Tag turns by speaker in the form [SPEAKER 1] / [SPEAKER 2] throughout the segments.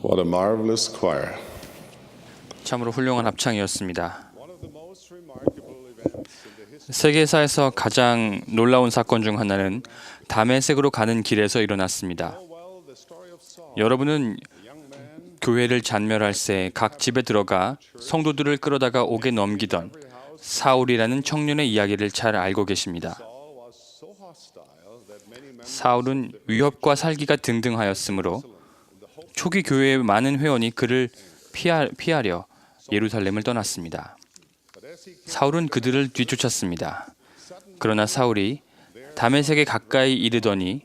[SPEAKER 1] What a marvelous choir.
[SPEAKER 2] 참으로 훌륭한 합창이었습니다. 세계사에서 가장 놀라운 사건 중 하나는 다메섹으로 가는 길에서 일어났습니다. 여러분은 교회를 잔멸할 새 각 집에 들어가 성도들을 끌어다가 옥에 넘기던 사울이라는 청년의 이야기를 잘 알고 계십니다. 사울은 위협과 살기가 등등하였으므로 초기 교회의 많은 회원이 그를 피하려 예루살렘을 떠났습니다. 사울은 그들을 뒤쫓았습니다. 그러나 사울이 다메섹에 가까이 이르더니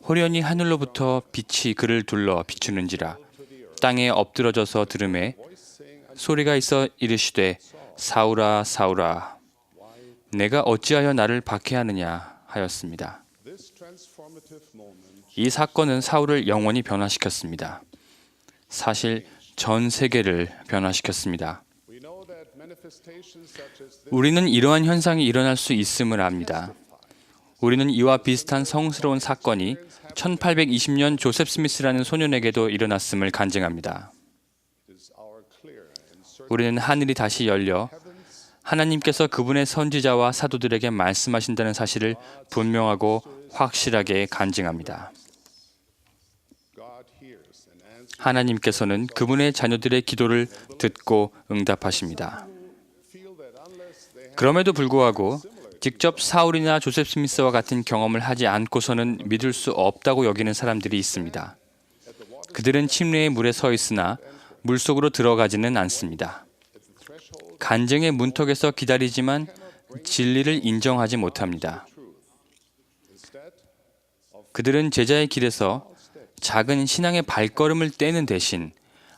[SPEAKER 2] 호련히 하늘로부터 빛이 그를 둘러 비추는지라 땅에 엎드러져서 들음에 소리가 있어 이르시되 사울아 사울아 내가 어찌하여 나를 박해하느냐 하였습니다. 이 사건은 사울을 영원히 변화시켰습니다. 사실 전 세계를 변화시켰습니다. 우리는 이러한 현상이 일어날 수 있음을 압니다. 우리는 이와 비슷한 성스러운 사건이 1820년 조셉 스미스라는 소년에게도 일어났음을 간증합니다. 우리는 하늘이 다시 열려 하나님께서 그분의 선지자와 사도들에게 말씀하신다는 사실을 분명하고 확실하게 간증합니다. 하나님께서는 그분의 자녀들의 기도를 듣고 응답하십니다. 그럼에도 불구하고 직접 사울이나 조셉 스미스와 같은 경험을 하지 않고서는 믿을 수 없다고 여기는 사람들이 있습니다. 그들은 침례의 물에 서 있으나 물속으로 들어가지는 않습니다. 간증의 문턱에서 기다리지만 진리를 인정하지 못합니다. 그들은 제자의 길에서 작은 신앙의 발걸음을 떼는 대신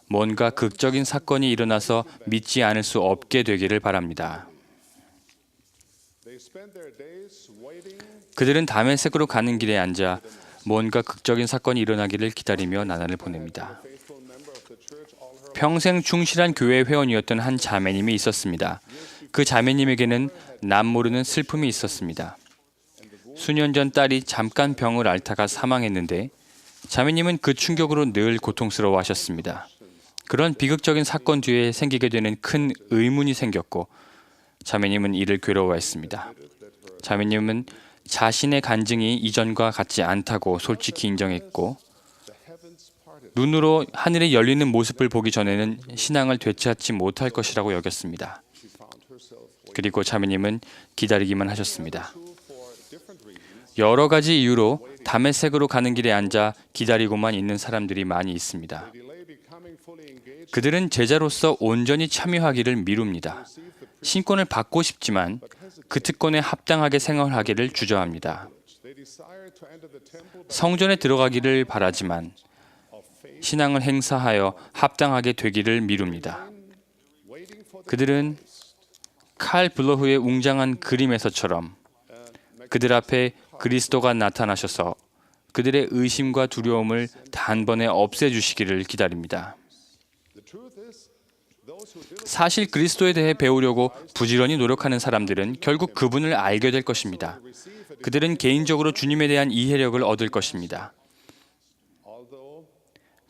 [SPEAKER 2] 뭔가 극적인 사건이 일어나서 믿지 않을 수 없게 되기를 바랍니다. 그들은 다메섹으로 가는 길에 앉아 뭔가 극적인 사건이 일어나기를 기다리며 나날을 보냅니다. 평생 충실한 교회 회원이었던 한 자매님이 있었습니다. 그 자매님에게는 남모르는 슬픔이 있었습니다. 수년 전 딸이 잠깐 병을 앓다가 사망했는데 자매님은 그 충격으로 늘 고통스러워하셨습니다. 그런 비극적인 사건 뒤에 생기게 되는 큰 의문이 생겼고 자매님은 이를 괴로워했습니다. 자매님은 자신의 간증이 이전과 같지 않다고 솔직히 인정했고 눈으로 하늘이 열리는 모습을 보기 전에는 신앙을 되찾지 못할 것이라고 여겼습니다. 그리고 자매님은 기다리기만 하셨습니다. 여러 가지 이유로 다메섹으로 가는 길에 앉아 기다리고만 있는 사람들이 많이 있습니다. 그들은 제자로서 온전히 참여하기를 미룹니다. 신권을 받고 싶지만 그 특권에 합당하게 생활하기를 주저합니다. 성전에 들어가기를 바라지만 신앙을 행사하여 합당하게 되기를 미룹니다. 그들은 칼 블러흐의 웅장한 그림에서처럼 그들 앞에 그리스도가 나타나셔서 그들의 의심과 두려움을 단번에 없애주시기를 기다립니다. 사실 그리스도에 대해 배우려고 부지런히 노력하는 사람들은 결국 그분을 알게 될 것입니다. 그들은 개인적으로 주님에 대한 이해력을 얻을 것입니다.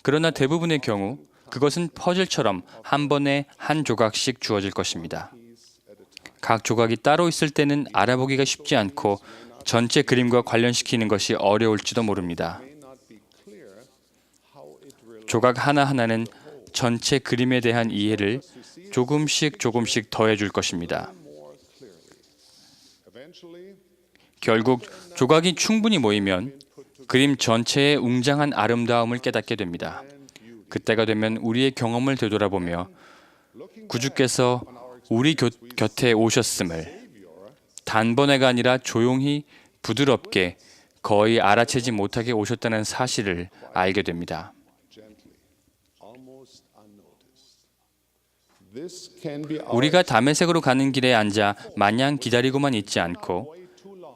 [SPEAKER 2] 그러나 대부분의 경우 그것은 퍼즐처럼 한 번에 한 조각씩 주어질 것입니다. 각 조각이 따로 있을 때는 알아보기가 쉽지 않고 전체 그림과 관련시키는 것이 어려울지도 모릅니다. 조각 하나하나는 전체 그림에 대한 이해를 조금씩 더해줄 것입니다. 결국 조각이 충분히 모이면 그림 전체의 웅장한 아름다움을 깨닫게 됩니다. 그때가 되면 우리의 경험을 되돌아보며 구주께서 우리 곁에 오셨음을 단번에가 아니라 조용히 부드럽게 거의 알아채지 못하게 오셨다는 사실을 알게 됩니다. 우리가 다메섹으로 가는 길에 앉아 마냥 기다리고만 있지 않고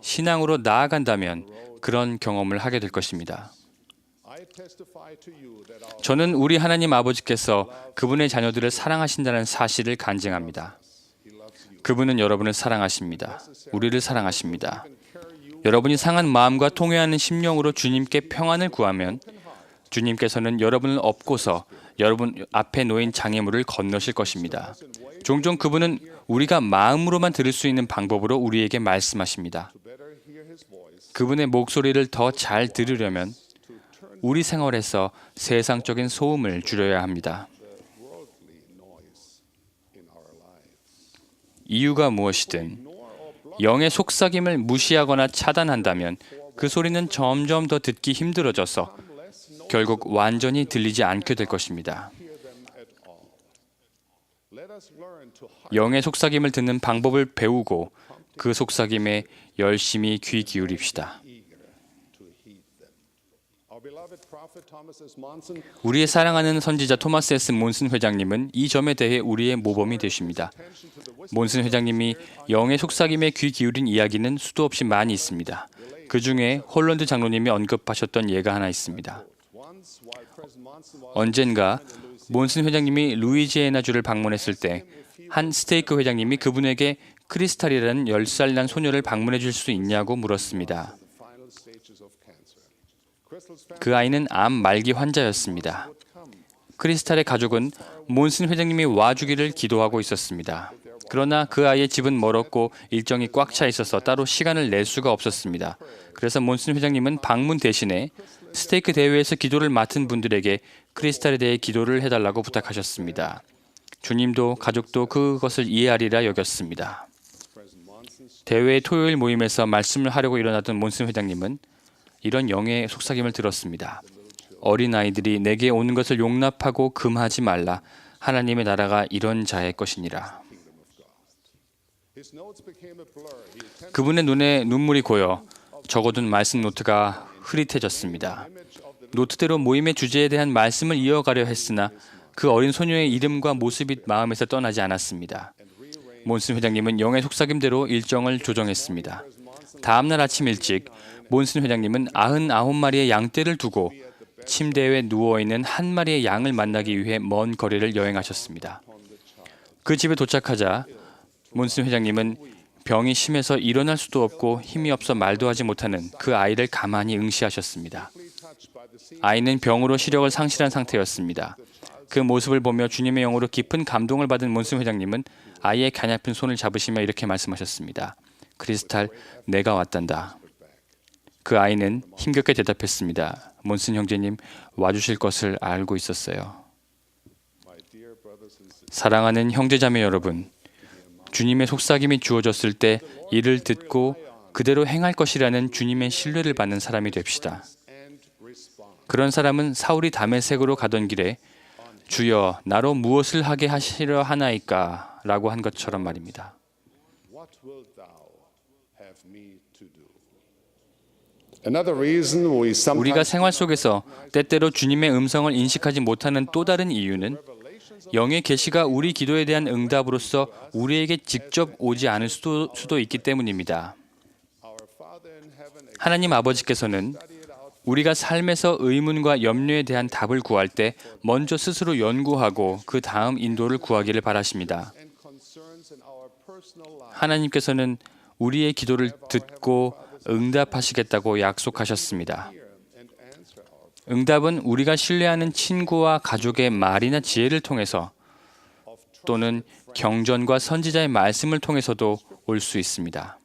[SPEAKER 2] 신앙으로 나아간다면 그런 경험을 하게 될 것입니다. 저는 우리 하나님 아버지께서 그분의 자녀들을 사랑하신다는 사실을 간증합니다. 그분은 여러분을 사랑하십니다. 우리를 사랑하십니다. 여러분이 상한 마음과 통회하는 심령으로 주님께 평안을 구하면 주님께서는 여러분을 업고서 여러분 앞에 놓인 장애물을 건너실 것입니다. 종종 그분은 우리가 마음으로만 들을 수 있는 방법으로 우리에게 말씀하십니다. 그분의 목소리를 더 잘 들으려면 우리 생활에서 세상적인 소음을 줄여야 합니다. 이유가 무엇이든 영의 속삭임을 무시하거나 차단한다면 그 소리는 점점 더 듣기 힘들어져서 결국 완전히 들리지 않게 될 것입니다. 영의 속삭임을 듣는 방법을 배우고 그 속삭임에 열심히 귀 기울입시다. 우리의 사랑하는 선지자 토마스 S. 몬슨 회장님은 이 점에 대해 우리의 모범이 되십니다. 몬슨 회장님이 영의 속삭임에 귀 기울인 이야기는 수도 없이 많이 있습니다. 그 중에 홀런드 장로님이 언급하셨던 예가 하나 있습니다. 언젠가 몬슨 회장님이 루이지애나주를 방문했을 때 한 스테이크 회장님이 그분에게 크리스탈이라는 10살 난 소녀를 방문해 줄 수 있냐고 물었습니다. 그 아이는 암 말기 환자였습니다. 크리스탈의 가족은 몬슨 회장님이 와주기를 기도하고 있었습니다. 그러나 그 아이의 집은 멀었고 일정이 꽉 차 있어서 따로 시간을 낼 수가 없었습니다. 그래서 몬슨 회장님은 방문 대신에 스테이크 대회에서 기도를 맡은 분들에게 크리스탈에 대해 기도를 해달라고 부탁하셨습니다. 주님도 가족도 그것을 이해하리라 여겼습니다. 대회 토요일 모임에서 말씀을 하려고 일어나던 몬슨 회장님은 이런 영의 속삭임을 들었습니다. 어린아이들이 내게 오는 것을 용납하고 금하지 말라. 하나님의 나라가 이런 자의 것이니라. 그분의 눈에 눈물이 고여 적어둔 말씀 노트가 흐릿해졌습니다. 노트대로 모임의 주제에 대한 말씀을 이어가려 했으나 그 어린 소녀의 이름과 모습이 마음에서 떠나지 않았습니다. 몬슨 회장님은 영의 속삭임대로 일정을 조정했습니다. 다음 날 아침 일찍 몬슨 회장님은 99마리의 양떼를 두고 침대에 누워있는 한 마리의 양을 만나기 위해 먼 거리를 여행하셨습니다. 그 집에 도착하자 몬슨 회장님은 병이 심해서 일어날 수도 없고 힘이 없어 말도 하지 못하는 그 아이를 가만히 응시하셨습니다. 아이는 병으로 시력을 상실한 상태였습니다. 그 모습을 보며 주님의 영으로 깊은 감동을 받은 몬슨 회장님은 아이의 가냘픈 손을 잡으시며 이렇게 말씀하셨습니다. 크리스탈, 내가 왔단다. 그 아이는 힘겹게 대답했습니다. 몬슨 형제님, 와주실 것을 알고 있었어요. 사랑하는 형제자매 여러분, 주님의 속삭임이 주어졌을 때 이를 듣고 그대로 행할 것이라는 주님의 신뢰를 받는 사람이 됩시다. 그런 사람은 사울이 다메섹으로 가던 길에 주여, 나로 무엇을 하게 하시려 하나이까? 라고 한 것처럼 말입니다. 우리가 생활 속에서 때때로 주님의 음성을 인식하지 못하는 또 다른 이유는 영의 계시가 우리 기도에 대한 응답으로서 우리에게 직접 오지 않을 수도 있기 때문입니다. 하나님 아버지께서는 우리가 삶에서 의문과 염려에 대한 답을 구할 때 먼저 스스로 연구하고 그 다음 인도를 구하기를 바라십니다. 하나님께서는 우리의 기도를 듣고 응답하시겠다고 약속하셨습니다. 응답은 우리가 신뢰하는 친구와 가족의 말이나 지혜를 통해서 또는 경전과 선지자의 말씀을 통해서도 올 수 있습니다.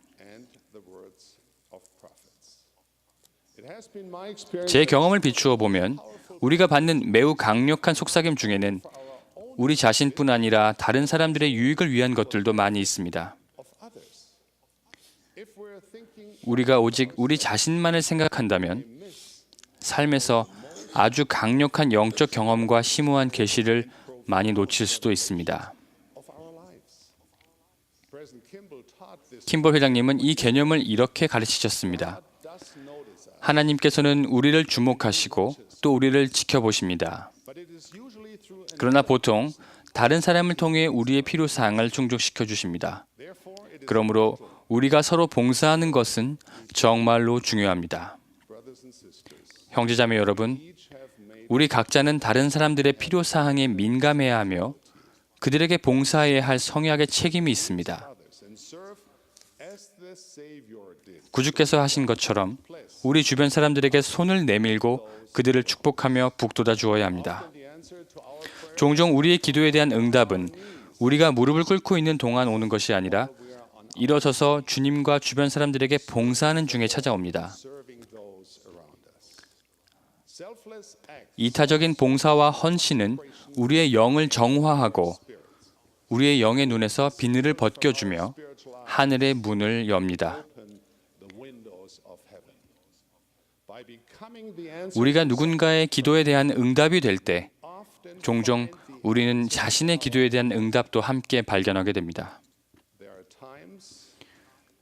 [SPEAKER 2] 제 경험을 비추어 보면 우리가 받는 매우 강력한 속삭임 중에는 우리 자신뿐 아니라 다른 사람들의 유익을 위한 것들도 많이 있습니다. 우리가 오직 우리 자신만을 생각한다면 삶에서 아주 강력한 영적 경험과 심오한 계시를 많이 놓칠 수도 있습니다. 킴볼 회장님은 이 개념을 이렇게 가르치셨습니다. 하나님께서는 우리를 주목하시고 또 우리를 지켜보십니다. 그러나 보통 다른 사람을 통해 우리의 필요사항을 충족시켜 주십니다. 그러므로 우리가 서로 봉사하는 것은 정말로 중요합니다. 형제자매 여러분, 우리 각자는 다른 사람들의 필요사항에 민감해야 하며 그들에게 봉사해야 할 성약의 책임이 있습니다. 구주께서 하신 것처럼 우리 주변 사람들에게 손을 내밀고 그들을 축복하며 북돋아 주어야 합니다. 종종 우리의 기도에 대한 응답은 우리가 무릎을 꿇고 있는 동안 오는 것이 아니라 일어서서 주님과 주변 사람들에게 봉사하는 중에 찾아옵니다. 이타적인 봉사와 헌신은 우리의 영을 정화하고 우리의 영의 눈에서 비늘을 벗겨주며 하늘의 문을 엽니다. 우리가 누군가의 기도에 대한 응답이 될 때 종종 우리는 자신의 기도에 대한 응답도 함께 발견하게 됩니다.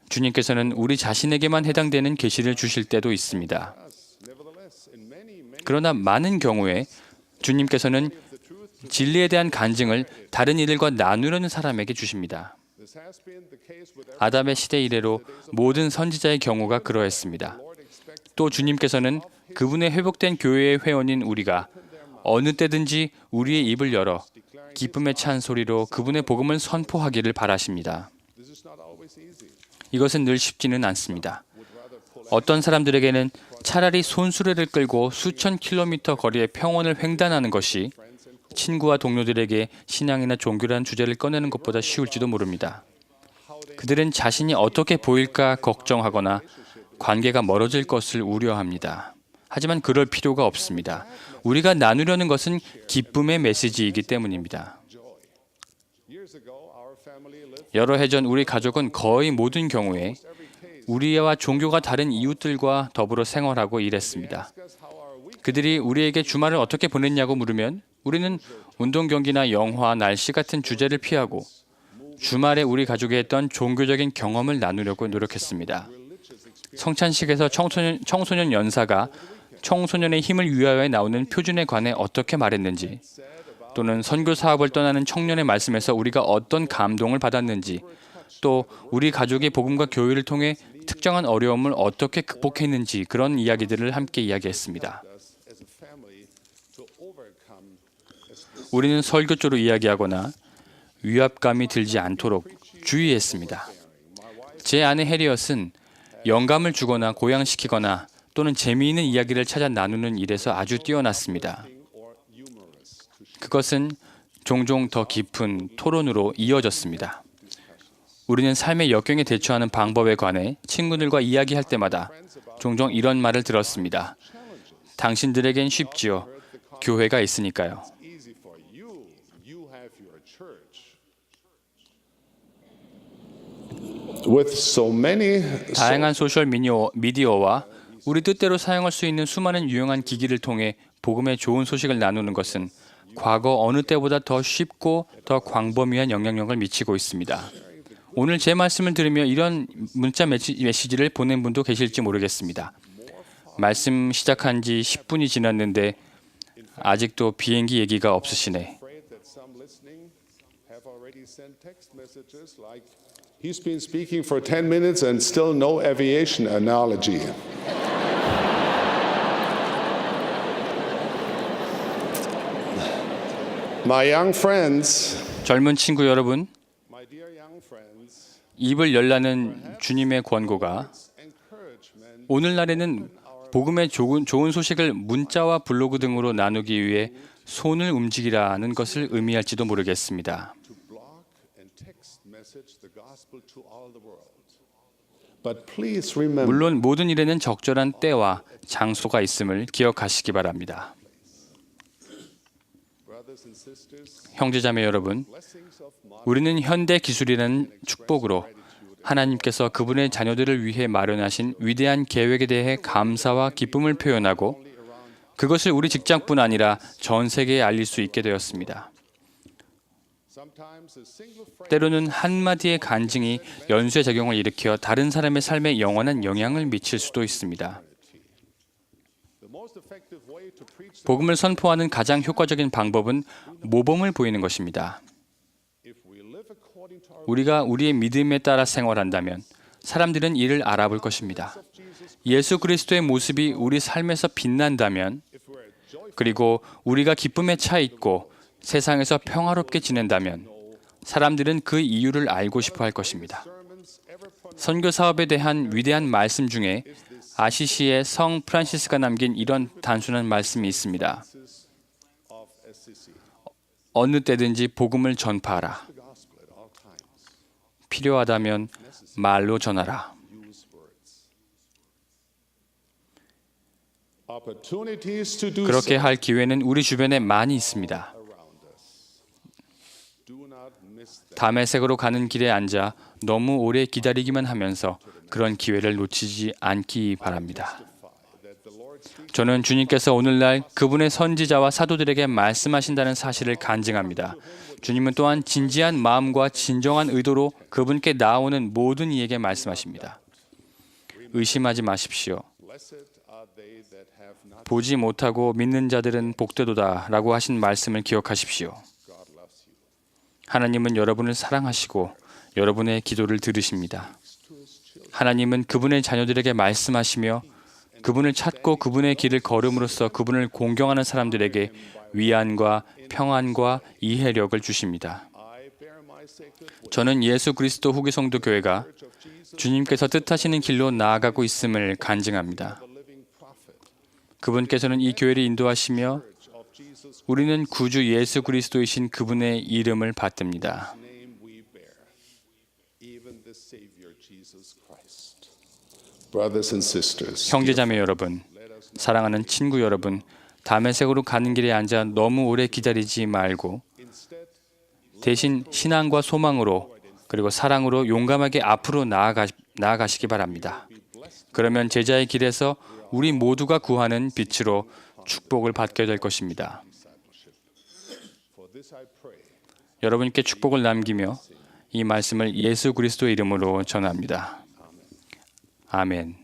[SPEAKER 2] 주님께서는 우리 자신에게만 해당되는 계시를 주실 때도 있습니다. 그러나 많은 경우에 주님께서는 진리에 대한 간증을 다른 이들과 나누려는 사람에게 주십니다. 아담의 시대 이래로 모든 선지자의 경우가 그러했습니다. 또 주님께서는 그분의 회복된 교회의 회원인 우리가 어느 때든지 우리의 입을 열어 기쁨에 찬 소리로 그분의 복음을 선포하기를 바라십니다. 이것은 늘 쉽지는 않습니다. 어떤 사람들에게는 차라리 손수레를 끌고 수천 킬로미터 거리의 평원을 횡단하는 것이 친구와 동료들에게 신앙이나 종교라는 주제를 꺼내는 것보다 쉬울지도 모릅니다. 그들은 자신이 어떻게 보일까 걱정하거나 관계가 멀어질 것을 우려합니다. 하지만 그럴 필요가 없습니다. 우리가 나누려는 것은 기쁨의 메시지이기 때문입니다. 여러 해 전 우리 가족은 거의 모든 경우에 우리와 종교가 다른 이웃들과 더불어 생활하고 일했습니다. 그들이 우리에게 주말을 어떻게 보냈냐고 물으면 우리는 운동 경기나 영화, 날씨 같은 주제를 피하고 주말에 우리 가족이 했던 종교적인 경험을 나누려고 노력했습니다. 성찬식에서 청소년 연사가 청소년의 힘을 위하여에 나오는 표준에 관해 어떻게 말했는지, 또는 선교 사업을 떠나는 청년의 말씀에서 우리가 어떤 감동을 받았는지, 또 우리 가족이 복음과 교회를 통해 특정한 어려움을 어떻게 극복했는지 그런 이야기들을 함께 이야기했습니다. 우리는 설교조로 이야기하거나 위압감이 들지 않도록 주의했습니다. 제 아내 해리엇은 영감을 주거나 고양시키거나 또는 재미있는 이야기를 찾아 나누는 일에서 아주 뛰어났습니다. 그것은 종종 더 깊은 토론으로 이어졌습니다. 우리는 삶의 역경에 대처하는 방법에 관해 친구들과 이야기할 때마다 종종 이런 말을 들었습니다. 당신들에겐 쉽지요. 교회가 있으니까요. 다양한 소셜 미디어와 우리 뜻대로 사용할 수 있는 수많은 유용한 기기를 통해 복음의 좋은 소식을 나누는 것은 과거 어느 때보다 더 쉽고 더 광범위한 영향력을 미치고 있습니다. 오늘 제 말씀을 들으며 이런 문자 메시지를 보낸 분도 계실지 모르겠습니다. 말씀 시작한 지 10분이 지났는데 아직도 비행기 얘기가 없으시네.
[SPEAKER 1] He's been speaking for 10 minutes and still no aviation analogy. My young friends,
[SPEAKER 2] 젊은 친구 여러분,
[SPEAKER 1] my dear young friends,
[SPEAKER 2] 입을 열라는 주님의 권고가 오늘날에는 복음의 좋은 소식을 문자와 블로그 등으로 나누기 위해 손을 움직이라는 것을 의미할지도 모르겠습니다. 물론 모든 일에는 적절한 때와 장소가 있음을 기억하시기 바랍니다. 형제자매 여러분, 우리는 현대 기술이라는 축복으로 하나님께서 그분의 자녀들을 위해 마련하신 위대한 계획에 대해 감사와 기쁨을 표현하고 그것을 우리 직장뿐 아니라 전 세계에 알릴 수 있게 되었습니다. 때로는 한마디의 간증이 연쇄 작용을 일으켜 다른 사람의 삶에 영원한 영향을 미칠 수도 있습니다. 복음을 선포하는 가장 효과적인 방법은 모범을 보이는 것입니다. 우리가 우리의 믿음에 따라 생활한다면 사람들은 이를 알아볼 것입니다. 예수 그리스도의 모습이 우리 삶에서 빛난다면, 그리고 우리가 기쁨에 차 있고 세상에서 평화롭게 지낸다면 사람들은 그 이유를 알고 싶어 할 것입니다. 선교 사업에 대한 위대한 말씀 중에 아시시의 성 프란시스가 남긴 이런 단순한 말씀이 있습니다.
[SPEAKER 1] of Assisi.
[SPEAKER 2] 어느 때든지 복음을 전파하라.
[SPEAKER 1] The gospel at all times.
[SPEAKER 2] 필요하다면 말로 전하라.
[SPEAKER 1] Use words. Opportunities to do
[SPEAKER 2] 그렇게
[SPEAKER 1] so
[SPEAKER 2] 할 기회는 우리 주변에 많이 있습니다.
[SPEAKER 1] around us. Do not miss them.
[SPEAKER 2] 다메섹으로 가는 길에 앉아 너무 오래 기다리기만 하면서 그런 기회를 놓치지 않기 바랍니다.
[SPEAKER 1] That the Lord speaks
[SPEAKER 2] 저는 주님께서 오늘날 그분의 선지자와 사도들에게 말씀하신다는 사실을 간증합니다. 주님은 또한 진지한 마음과 진정한 의도로 그분께 나아오는 모든 이에게 말씀하십니다. 의심하지 마십시오.
[SPEAKER 1] blessed are they that have not.
[SPEAKER 2] 보지 못하고 믿는 자들은 복되도다 라고 하신 말씀을 기억하십시오.
[SPEAKER 1] God loves you.
[SPEAKER 2] 하나님은 여러분을 사랑하시고 여러분의 기도를 들으십니다. 하나님은 그분의 자녀들에게 말씀하시며 그분을 찾고 그분의 길을 걸음으로써 그분을 공경하는 사람들에게 위안과 평안과 이해력을 주십니다.
[SPEAKER 1] I bear my sacred witness
[SPEAKER 2] 저는 예수 그리스도 후기 성도 교회가
[SPEAKER 1] of Jesus,
[SPEAKER 2] 주님께서 뜻하시는 길로 나아가고 있음을 간증합니다.
[SPEAKER 1] the living prophet,
[SPEAKER 2] 그분께서는 이 교회를 인도하시며
[SPEAKER 1] Church of Jesus,
[SPEAKER 2] 우리는 구주 예수 그리스도이신 그분의 이름을 받듭니다.
[SPEAKER 1] name we bear, even the Savior Jesus Christ. Brothers and sisters,
[SPEAKER 2] 형제자매 여러분, 사랑하는 친구 여러분, 다메섹으로 가는 길에 앉아 너무 오래 기다리지 말고
[SPEAKER 1] instead,
[SPEAKER 2] 대신 신앙과 소망으로 그리고 사랑으로 용감하게 앞으로 나아가시기 바랍니다. 그러면 제자의 길에서 우리 모두가 구하는 빛으로 축복을 받게 될 것입니다.
[SPEAKER 1] for this I pray.
[SPEAKER 2] 여러분께 축복을 남기며 이 말씀을 예수 그리스도의 이름으로 전합니다. 아멘.